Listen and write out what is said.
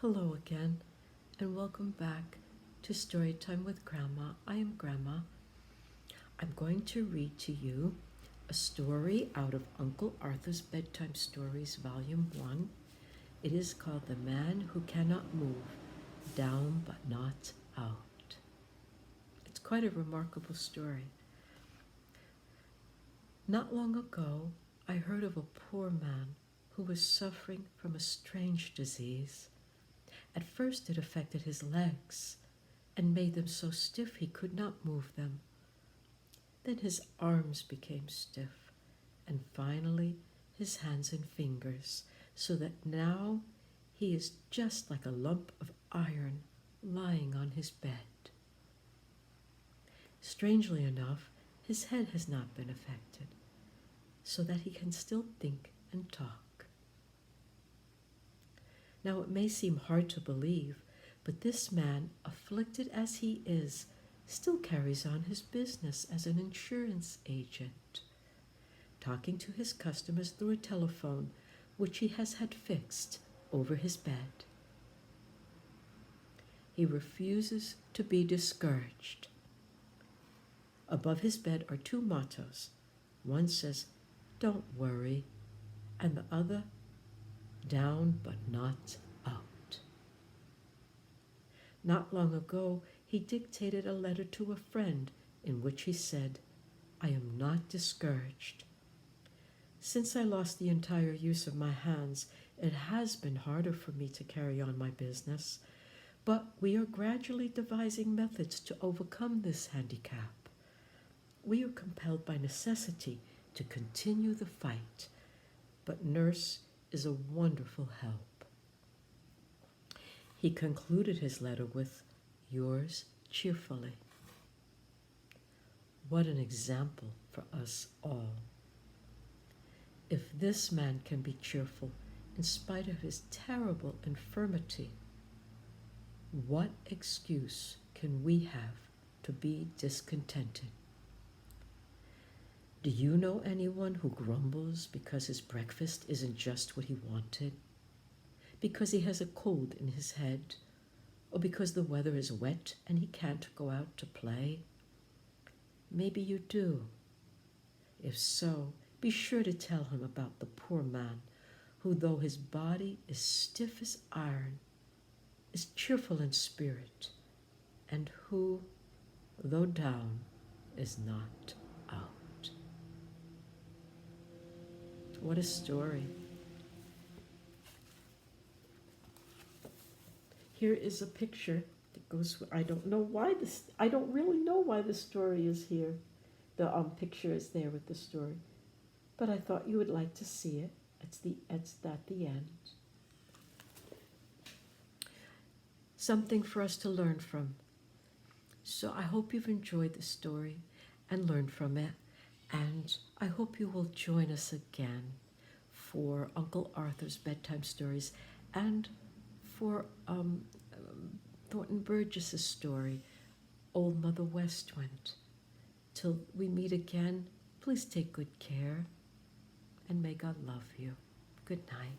Hello again, and welcome back to Storytime with Grandma. I am Grandma. I'm going to read to you a story out of Uncle Arthur's Bedtime Stories, Volume 1. It is called The Man Who Cannot Move, Down But Not Out. It's quite a remarkable story. Not long ago, I heard of a poor man who was suffering from a strange disease. At first it affected his legs and made them so stiff he could not move them. Then his arms became stiff, and finally his hands and fingers, so that now he is just like a lump of iron lying on his bed. Strangely enough, his head has not been affected, so that he can still think and talk. Now it may seem hard to believe, but this man, afflicted as he is, still carries on his business as an insurance agent, talking to his customers through a telephone which he has had fixed over his bed. He refuses to be discouraged. Above his bed are two mottos. One says, "Don't worry," and the other, "Down but not out." Not long ago, he dictated a letter to a friend in which he said, "I am not discouraged. Since I lost the entire use of my hands, it has been harder for me to carry on my business, but we are gradually devising methods to overcome this handicap. We are compelled by necessity to continue the fight, but Nurse is a wonderful help." He concluded his letter with, "Yours cheerfully." What an example for us all. If this man can be cheerful in spite of his terrible infirmity, what excuse can we have to be discontented? Do you know anyone who grumbles because his breakfast isn't just what he wanted? Because he has a cold in his head? Or because the weather is wet and he can't go out to play? Maybe you do. If so, be sure to tell him about the poor man who, though his body is stiff as iron, is cheerful in spirit, and who, though down, is not out. What a story. Here is a picture that goes, I don't really know why the story is here. The picture is there with the story. But I thought you would like to see it. It's at the end. Something for us to learn from. So I hope you've enjoyed the story and learned from it. And I hope you will join us again for Uncle Arthur's Bedtime Stories and for Thornton Burgess's story, Old Mother West Wind. Till we meet again, please take good care, and may God love you. Good night.